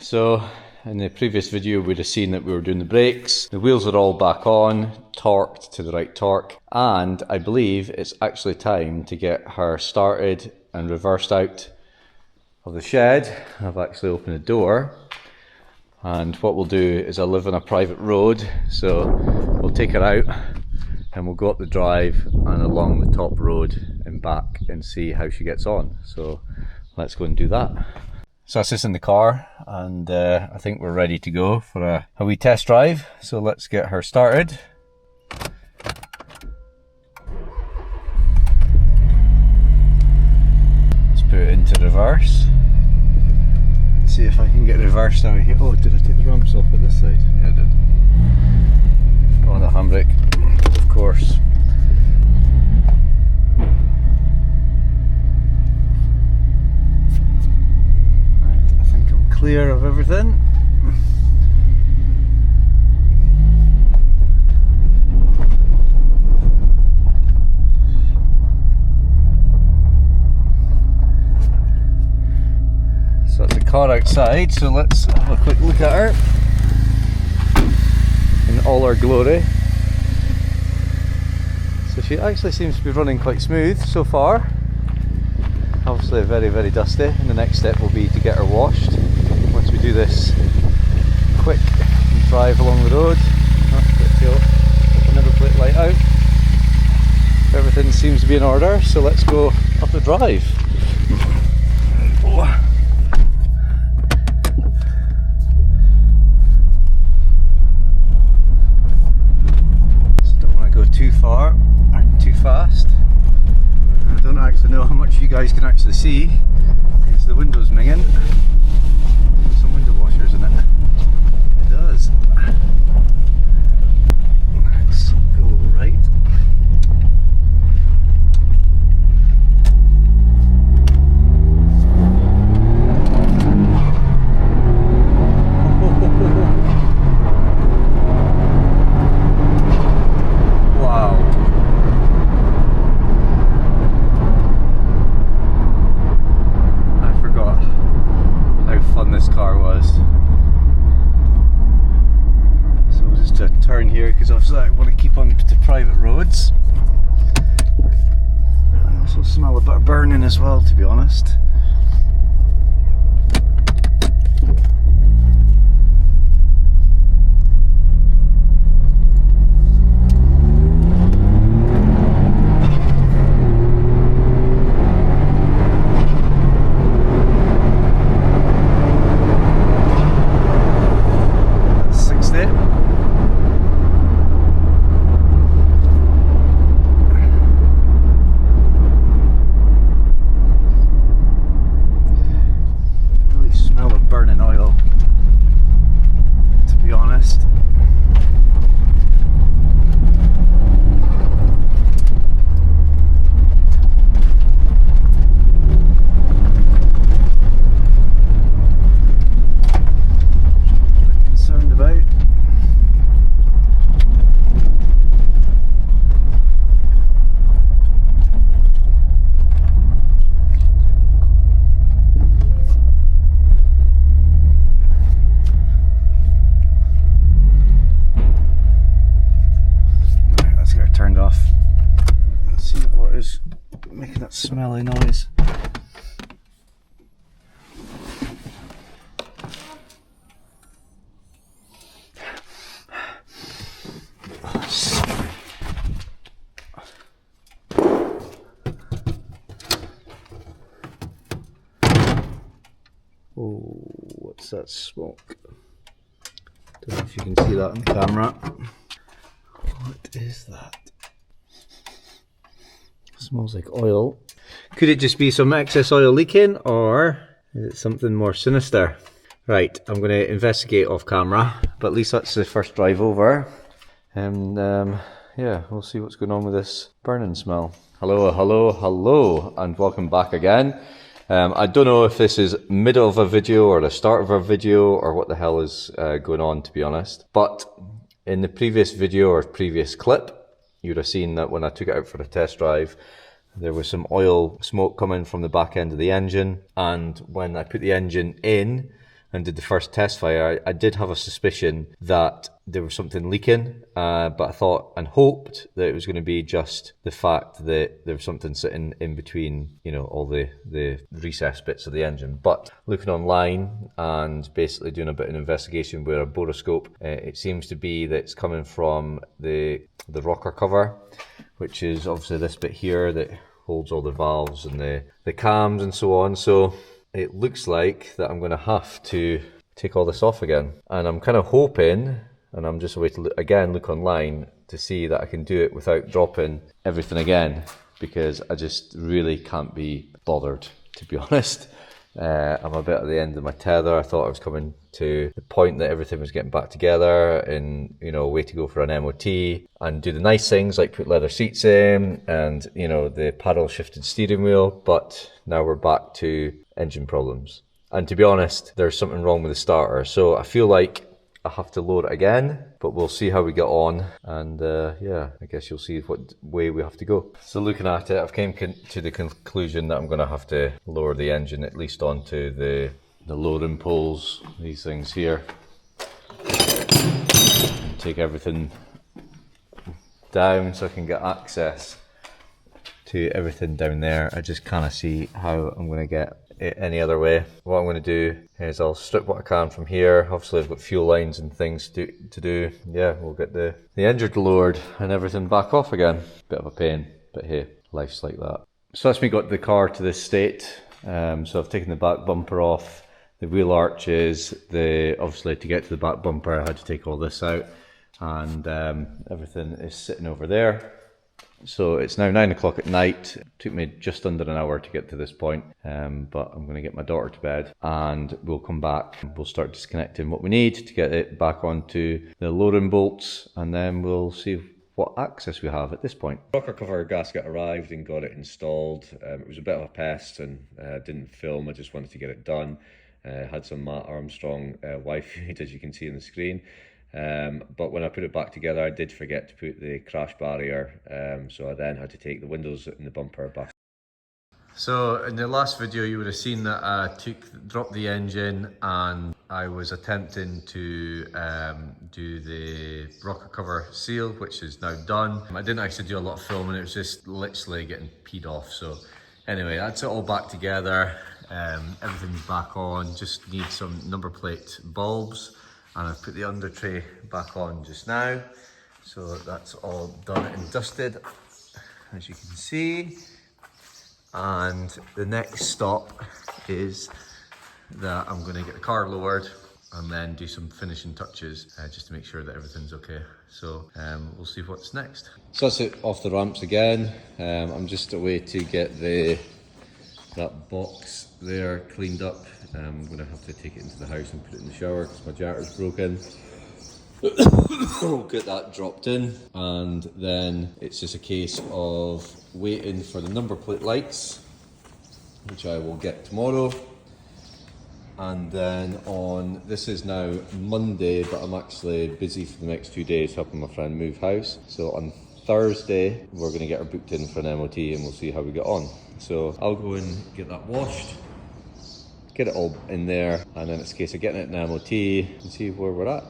So in the previous video we'd have seen that we were doing the brakes, the wheels are all back on, torqued to the right torque, and I believe it's actually time to get her started and reversed out of the shed. I've actually opened the door, and what we'll do is I live on a private road, so we'll take her out and we'll go up the drive and along the top road and back and see how she gets on. So let's go and do that. So that's us in the car, and I think we're ready to go for a wee test drive. So let's get her started. Let's put it into reverse. Let's see if I can get reversed out of here. Oh, did I take the ramps off at this side? Yeah, I did. Oh, the handbrake, of course. Clear of everything. So it's a car outside, so let's have a quick look at her in all her glory. So she actually seems to be running quite smooth so far. Obviously very, very dusty, and the next step will be to get her washed. Once we do this quick drive along the road, never plate light out. Everything seems to be in order, so let's go up the drive. Just don't want to go too far and too fast. I don't actually know how much you guys can actually see because the window's minging. Some window washers in it. It does. Let's go right. Here because obviously I want to keep on to private roads. I also smell a bit of burning as well, to be honest. Making that smelly noise. Oh, what's that smoke? Don't know if you can see that on the camera. What is that? Smells like oil. Could it just be some excess oil leaking, or is it something more sinister? Right, I'm going to investigate off camera, but at least that's the first drive over. And yeah, we'll see what's going on with this burning smell. Hello, and welcome back again. I don't know if this is middle of a video or the start of a video or what the hell is going on, to be honest. But in the previous video or previous clip, you'd have seen that when I took it out for a test drive, there was some oil smoke coming from the back end of the engine, and when I put the engine in and did the first test fire, I did have a suspicion that there was something leaking, but I thought and hoped that it was going to be just the fact that there was something sitting in between, you know, all the recessed bits of the engine. But looking online and basically doing a bit of investigation with a boroscope, it seems to be that it's coming from the rocker cover, which is obviously this bit here that holds all the valves and the cams and so on. So it looks like that I'm going to have to take all this off again, and I'm kind of hoping, and I'm just waiting to look online to see that I can do it without dropping everything again, because I just really can't be bothered, to be honest. I'm a bit at the end of my tether. I thought I was coming to the point that everything was getting back together and, you know, way to go for an MOT and do the nice things like put leather seats in and, you know, the paddle shifted steering wheel. But now we're back to engine problems. And to be honest, there's something wrong with the starter. So I feel like I have to load it again, but we'll see how we get on, and yeah, I guess you'll see what way we have to go. So looking at it, I've came to the conclusion that I'm going to have to lower the engine at least onto the loading poles, these things here. Take everything down so I can get access to everything down there. I just can't see how I'm going to get it any other way. What I'm going to do is I'll strip what I can from here. Obviously I've got fuel lines and things to do. Yeah, we'll get the engine lowered and everything back off again. Bit of a pain, but hey, life's like that. So that's me got the car to this state. So I've taken the back bumper off, the wheel arches, obviously to get to the back bumper I had to take all this out, and everything is sitting over there. So it's now 9 o'clock at night. It took me just under an hour to get to this point, but I'm going to get my daughter to bed and we'll come back. We'll start disconnecting what we need to get it back onto the loading bolts, and then we'll see what access we have at this point. Rocker cover gasket arrived and got it installed. It was a bit of a pest and didn't film. I just wanted to get it done. Had some Matt Armstrong Wi-Fi, as you can see on the screen. But when I put it back together, I did forget to put the crash barrier, so I then had to take the windows and the bumper back. So in the last video you would have seen that I dropped the engine and I was attempting to do the rocker cover seal, which is now done. I didn't actually do a lot of filming, it was just literally getting peed off. So anyway, that's it all back together, everything's back on, just need some number plate bulbs. And I've put the under tray back on just now. So that's all done and dusted, as you can see. And the next stop is that I'm going to get the car lowered and then do some finishing touches just to make sure that everything's okay. So we'll see what's next. So that's it off the ramps again. I'm just away to get that box there cleaned up. I'm going to have to take it into the house and put it in the shower because my jarter's broken. We'll get that dropped in, and then it's just a case of waiting for the number plate lights, which I will get tomorrow. And then this is now Monday, but I'm actually busy for the next 2 days helping my friend move house. So on Thursday, we're going to get her booked in for an MOT and we'll see how we get on. So I'll go and get that washed, get it all in there, and then it's a case of getting it in MOT and see where we're at.